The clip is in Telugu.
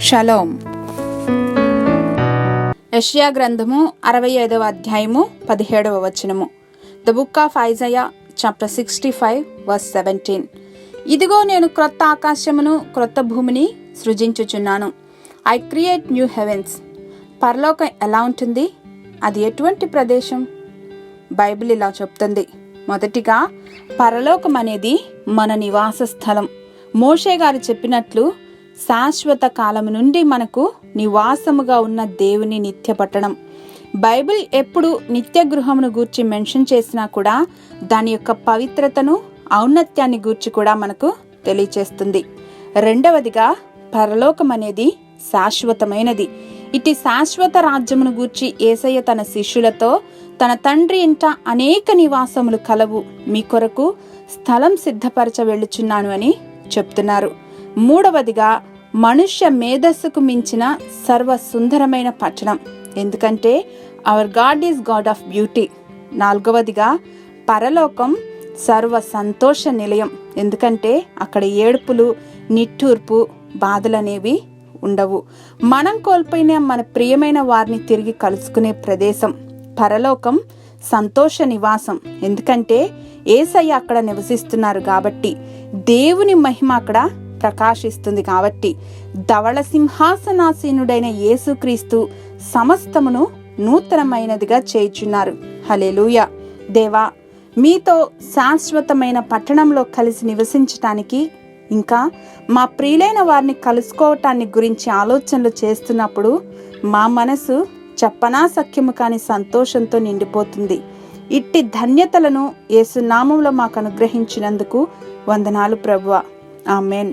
షలోం. యెషయా గ్రంథము 65వ అధ్యాయము 17వ వచనము. The book of Isaiah chapter 65 verse 17. ఇదిగో నేను క్రొత్త ఆకాశమును క్రొత్త భూమిని సృజించుచున్నాను. I create new heavens. పరలోకం ఎలా ఉంటుంది? అది ఎటువంటి ప్రదేశం? బైబిల్ ఇలా చెప్తుంది. మొదటిగా పరలోకం అనేది మన నివాస స్థలం. మోషే గారు చెప్పినట్లు శాశ్వత కాలం నుండి మనకు నివాసముగా ఉన్న దేవుని నిత్య పట్టణం. బైబిల్ ఎప్పుడు నిత్య గృహమును గూర్చి మెన్షన్ చేసినా కూడా దాని యొక్క పవిత్రతను, ఔన్నత్యాన్ని గూర్చి కూడా మనకు తెలియచేస్తుంది. రెండవదిగా పరలోకం అనేది శాశ్వతమైనది. ఇటు శాశ్వత రాజ్యమును గూర్చి యేసయ్య తన శిష్యులతో తన తండ్రి ఇంట అనేక నివాసములు కలవు, మీ కొరకు స్థలం సిద్ధపరచ వెళ్ళుచున్నాను అని చెప్తున్నారు. మూడవదిగా మనుష్య మేధస్సుకు మించిన సర్వ సుందరమైన పట్టణం, ఎందుకంటే hour God is God of beauty. నాలుగవదిగా పరలోకం సర్వ సంతోష నిలయం, ఎందుకంటే అక్కడ ఏడుపులు, నిట్టూర్పు, బాధలనేవి ఉండవు. మనం కోల్పోయిన మన ప్రియమైన వారిని తిరిగి కలుసుకునే ప్రదేశం. పరలోకం సంతోష నివాసం, ఎందుకంటే యేసయ్య అక్కడ నివసిస్తున్నారు కాబట్టి, దేవుని మహిమ అక్కడ ప్రకాశిస్తుంది కాబట్టి, ధవళ సింహాసనాసీనుడైన యేసుక్రీస్తు సమస్తమును నూతనమైనదిగా చేయుచున్నారు. హల్లెలూయా. దేవా, మీతో శాశ్వతమైన పట్టణంలో కలిసి నివసించటానికి, ఇంకా మా ప్రియులైన వారిని కలుసుకోవటాన్ని గురించి ఆలోచనలు చేస్తున్నప్పుడు మా మనసు చెప్పనా సఖ్యము కాని సంతోషంతో నిండిపోతుంది. ఇట్టి ధన్యతలను యేసు నామములో మాకు అనుగ్రహించినందుకు వందనాలు ప్రభువా. ఆమేన్.